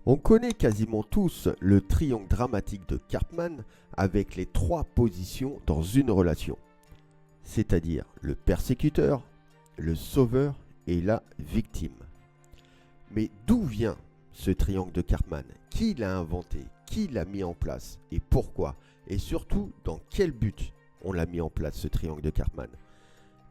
On connaît quasiment tous le triangle dramatique de Karpman avec les 3 positions dans une relation, c'est-à-dire le persécuteur, le sauveur et la victime. Mais d'où vient ce triangle de Karpman? Qui l'a inventé? Qui l'a mis en place? Et pourquoi? Et surtout, dans quel but on l'a mis en place, ce triangle de Karpman?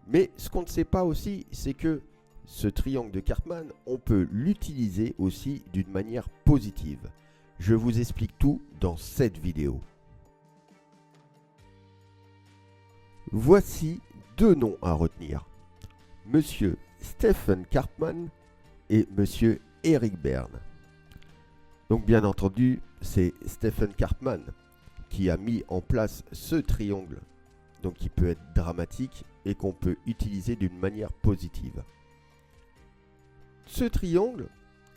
Mais ce qu'on ne sait pas aussi, c'est que ce triangle de Karpman, on peut l'utiliser aussi d'une manière positive. Je vous explique tout dans cette vidéo. Voici 2 noms à retenir. Monsieur Stephen Karpman et Monsieur Eric Berne. Donc bien entendu, c'est Stephen Karpman qui a mis en place ce triangle, donc qui peut être dramatique et qu'on peut utiliser d'une manière positive. Ce triangle,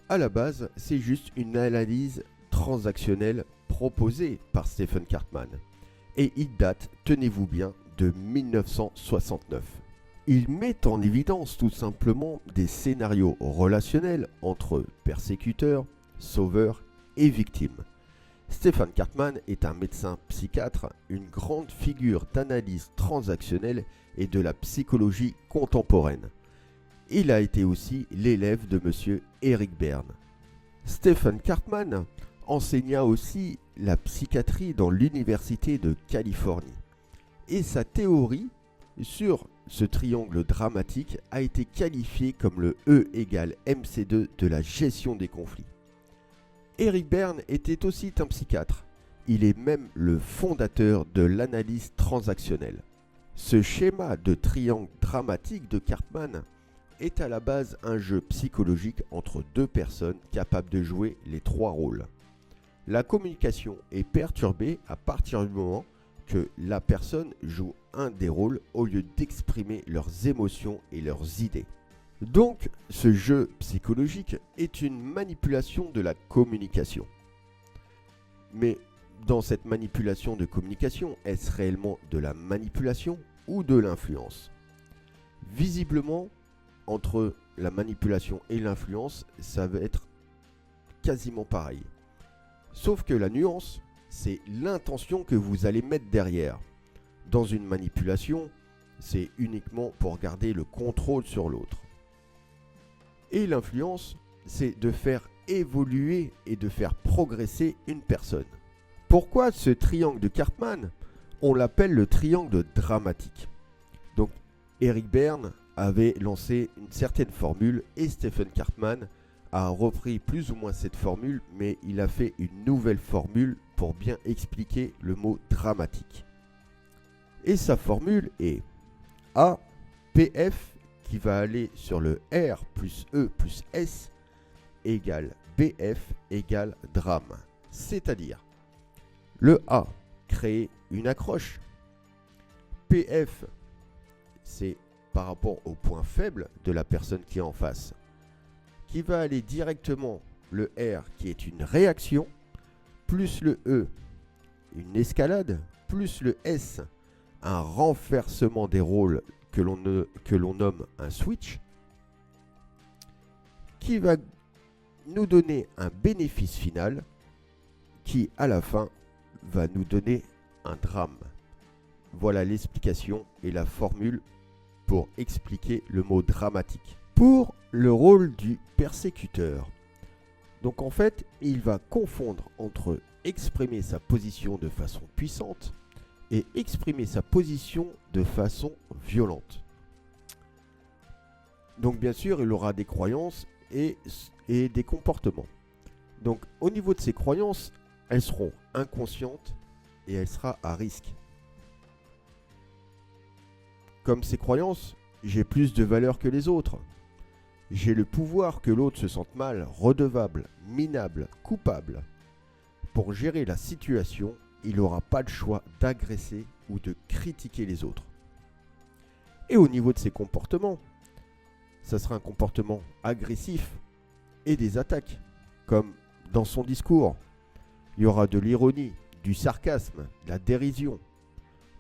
à la base, c'est juste une analyse transactionnelle proposée par Stephen Karpman. Et il date, tenez-vous bien, de 1969. Il met en évidence tout simplement des scénarios relationnels entre persécuteurs, sauveurs et victimes. Stephen Karpman est un médecin psychiatre, une grande figure d'analyse transactionnelle et de la psychologie contemporaine. Il a été aussi l'élève de M. Eric Berne. Stephen Karpman enseigna aussi la psychiatrie dans l'Université de Californie. Et sa théorie sur ce triangle dramatique a été qualifiée comme le E égale MC2 de la gestion des conflits. Eric Berne était aussi un psychiatre. Il est même le fondateur de l'analyse transactionnelle. Ce schéma de triangle dramatique de Karpman est à la base un jeu psychologique entre 2 personnes capables de jouer les 3 rôles. La communication est perturbée à partir du moment que la personne joue un des rôles au lieu d'exprimer leurs émotions et leurs idées. Donc, ce jeu psychologique est une manipulation de la communication. Mais dans cette manipulation de communication, est-ce réellement de la manipulation ou de l'influence? Visiblement, entre la manipulation et l'influence, ça va être quasiment pareil. Sauf que la nuance, c'est l'intention que vous allez mettre derrière. Dans une manipulation, c'est uniquement pour garder le contrôle sur l'autre. Et l'influence, c'est de faire évoluer et de faire progresser une personne. Pourquoi ce triangle de Karpman? On l'appelle le triangle dramatique. Donc, Eric Berne avait lancé une certaine formule et Stephen Karpman a repris plus ou moins cette formule, mais il a fait une nouvelle formule pour bien expliquer le mot dramatique. Et sa formule est APF qui va aller sur le R plus E plus S égale BF égale drame. C'est-à-dire, le A, créer une accroche. PF, c'est par rapport au point faible de la personne qui est en face, qui va aller directement le R qui est une réaction, plus le E, une escalade, plus le S, un renversement des rôles que l'on nomme un switch, qui va nous donner un bénéfice final qui, à la fin, va nous donner un drame. Voilà l'explication et la formule pour expliquer le mot dramatique. Pour le rôle du persécuteur, donc en fait, il va confondre entre exprimer sa position de façon puissante et exprimer sa position de façon violente. Donc bien sûr, il aura des croyances et des comportements. Donc au niveau de ses croyances, elles seront inconscientes et elle sera à risque. Comme ses croyances, j'ai plus de valeur que les autres. J'ai le pouvoir que l'autre se sente mal, redevable, minable, coupable. Pour gérer la situation, il n'aura pas le choix d'agresser ou de critiquer les autres. Et au niveau de ses comportements, ça sera un comportement agressif et des attaques, comme dans son discours. Il y aura de l'ironie, du sarcasme, de la dérision.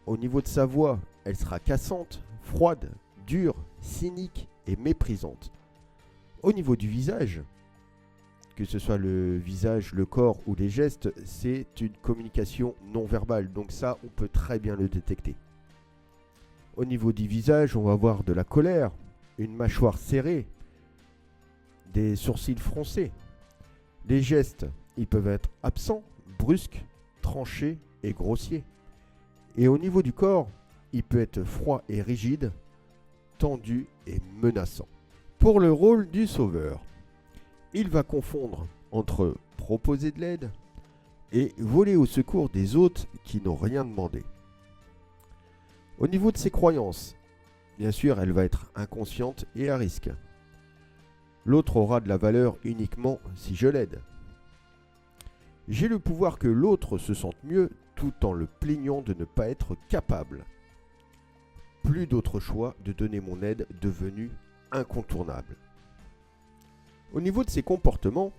Au niveau de sa voix, elle sera cassante, froide, dure, cynique et méprisante. Au niveau du visage, que ce soit le visage, le corps ou les gestes, c'est une communication non verbale. Donc ça, on peut très bien le détecter. Au niveau du visage, on va avoir de la colère, une mâchoire serrée, des sourcils froncés. Les gestes, ils peuvent être absents, brusques, tranchés et grossiers. Et au niveau du corps, il peut être froid et rigide, tendu et menaçant. Pour le rôle du sauveur, il va confondre entre proposer de l'aide et voler au secours des autres qui n'ont rien demandé. Au niveau de ses croyances, bien sûr, elle va être inconsciente et à risque. L'autre aura de la valeur uniquement si je l'aide. J'ai le pouvoir que l'autre se sente mieux tout en le plaignant de ne pas être capable. Plus d'autre choix de donner mon aide devenu incontournable. Au niveau de ses comportements,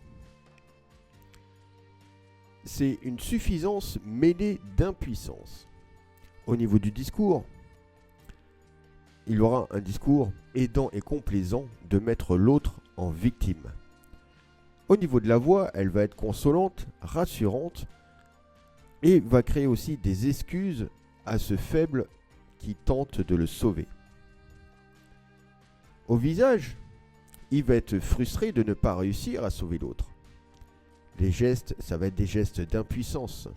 c'est une suffisance mêlée d'impuissance. Au niveau du discours, il aura un discours aidant et complaisant de mettre l'autre en victime. Au niveau de la voix, elle va être consolante, rassurante et va créer aussi des excuses à ce faible qui tente de le sauver. Au visage, il va être frustré de ne pas réussir à sauver l'autre. Les gestes, ça va être des gestes d'impuissance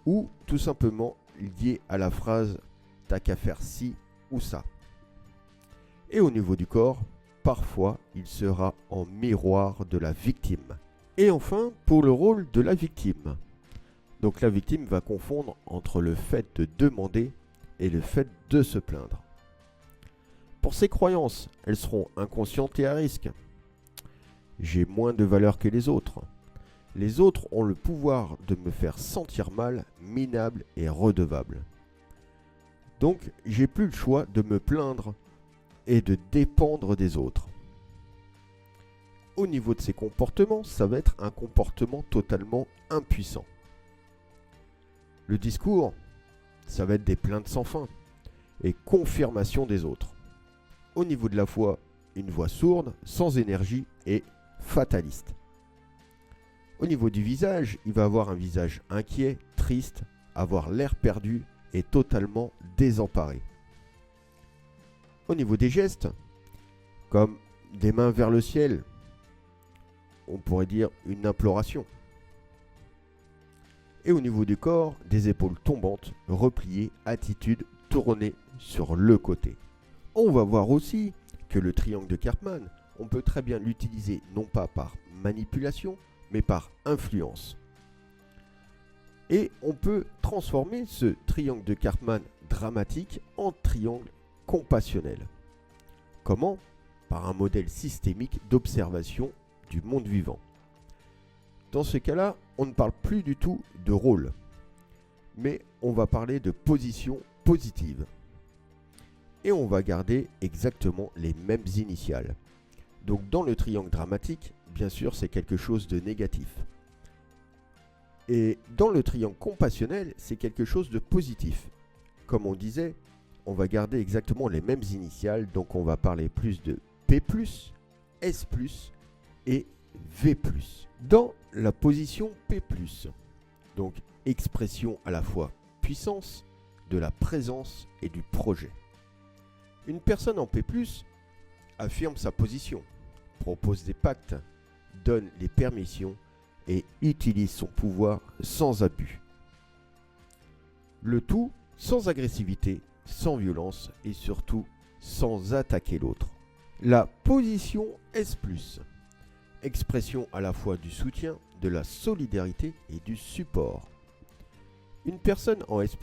ou tout simplement liés à la phrase « t'as qu'à faire ci ou ça ». Et au niveau du corps, parfois il sera en miroir de la victime. Et enfin, pour le rôle de la victime. Donc la victime va confondre entre le fait de demander et le fait de se plaindre. Pour ses croyances, elles seront inconscientes et à risque. J'ai moins de valeur que les autres. Les autres ont le pouvoir de me faire sentir mal, minable et redevable. Donc, j'ai plus le choix de me plaindre et de dépendre des autres. Au niveau de ses comportements, ça va être un comportement totalement impuissant. Le discours, ça va être des plaintes sans fin et confirmation des autres. Au niveau de la voix, une voix sourde, sans énergie et fataliste. Au niveau du visage, il va avoir un visage inquiet, triste, avoir l'air perdu et totalement désemparé. Au niveau des gestes, comme des mains vers le ciel, on pourrait dire une imploration. Et au niveau du corps, des épaules tombantes, repliées, attitude tournée sur le côté. On va voir aussi que le triangle de Karpman, on peut très bien l'utiliser non pas par manipulation, mais par influence. Et on peut transformer ce triangle de Karpman dramatique en triangle compassionnel. Comment ? Par un modèle systémique d'observation du monde vivant. Dans ce cas-là, on ne parle plus du tout de rôle, mais on va parler de position positive. Et on va garder exactement les mêmes initiales. Donc dans le triangle dramatique, bien sûr, c'est quelque chose de négatif. Et dans le triangle compassionnel, c'est quelque chose de positif. Comme on disait, on va garder exactement les mêmes initiales, donc on va parler plus de P+, S+, et V+. Dans la position P+, donc expression à la fois puissance, de la présence et du projet. Une personne en P+, affirme sa position, propose des pactes, donne les permissions et utilise son pouvoir sans abus. Le tout sans agressivité, sans violence et surtout sans attaquer l'autre. La position S+, expression à la fois du soutien, de la solidarité et du support. Une personne en S+,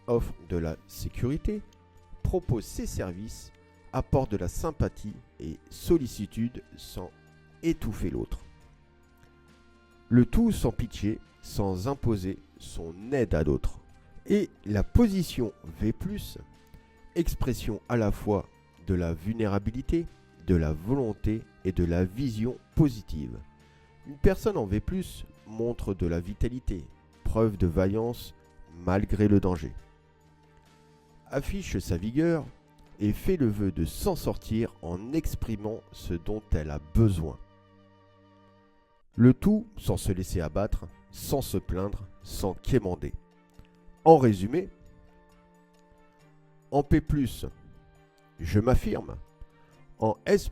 offre de la sécurité, propose ses services, apporte de la sympathie et sollicitude sans étouffer l'autre. Le tout sans pitié, sans imposer son aide à l'autre. Et la position V+, expression à la fois de la vulnérabilité, de la volonté et de la vision positive. Une personne en V+, montre de la vitalité, preuve de vaillance malgré le danger. Affiche sa vigueur et fait le vœu de s'en sortir en exprimant ce dont elle a besoin. Le tout sans se laisser abattre, sans se plaindre, sans quémander. En résumé, en P+, je m'affirme. En S+,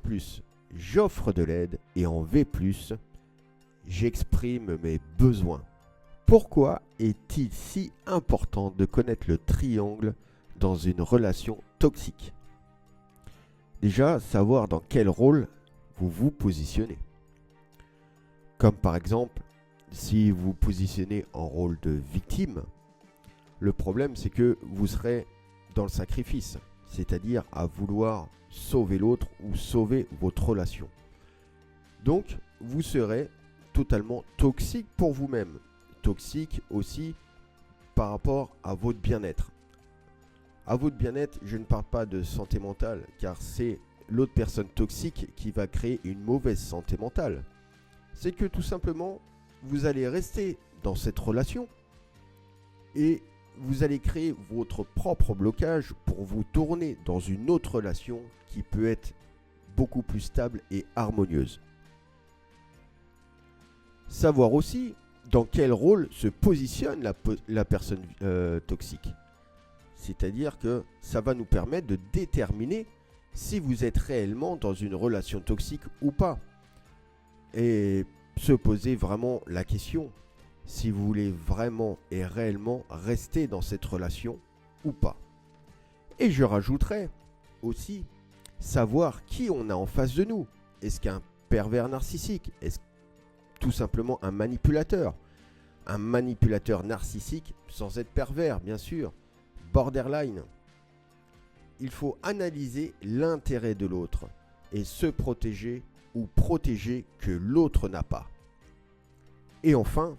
j'offre de l'aide. Et en V+, j'exprime mes besoins. Pourquoi est-il si important de connaître le triangle dans une relation toxique? Déjà, savoir dans quel rôle vous vous positionnez. Comme par exemple, si vous vous positionnez en rôle de victime, le problème c'est que vous serez dans le sacrifice, c'est-à-dire à vouloir sauver l'autre ou sauver votre relation. Donc, vous serez totalement toxique pour vous-même. Toxique aussi par rapport à votre bien-être. À votre bien-être, je ne parle pas de santé mentale, car c'est l'autre personne toxique qui va créer une mauvaise santé mentale. C'est que tout simplement, vous allez rester dans cette relation et vous allez créer votre propre blocage pour vous tourner dans une autre relation qui peut être beaucoup plus stable et harmonieuse. Savoir aussi dans quel rôle se positionne la personne toxique. C'est-à-dire que ça va nous permettre de déterminer si vous êtes réellement dans une relation toxique ou pas. Et se poser vraiment la question si vous voulez vraiment et réellement rester dans cette relation ou pas. Et je rajouterais aussi savoir qui on a en face de nous. Est-ce qu'un pervers narcissique? Est-ce tout simplement un manipulateur? Un manipulateur narcissique sans être pervers, bien sûr. Borderline. Il faut analyser l'intérêt de l'autre et se protéger ou protéger que l'autre n'a pas. Et enfin,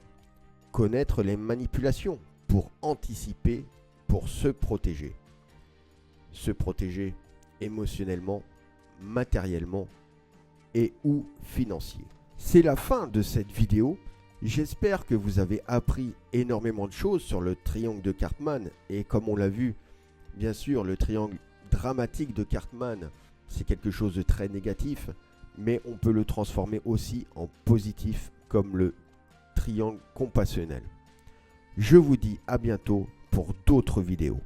connaître les manipulations pour anticiper, pour se protéger. Se protéger émotionnellement, matériellement et ou financier. C'est la fin de cette vidéo. J'espère que vous avez appris énormément de choses sur le triangle de Cartman. Et comme on l'a vu, bien sûr, le triangle dramatique de Cartman, c'est quelque chose de très négatif. Mais on peut le transformer aussi en positif comme le triangle compassionnel. Je vous dis à bientôt pour d'autres vidéos.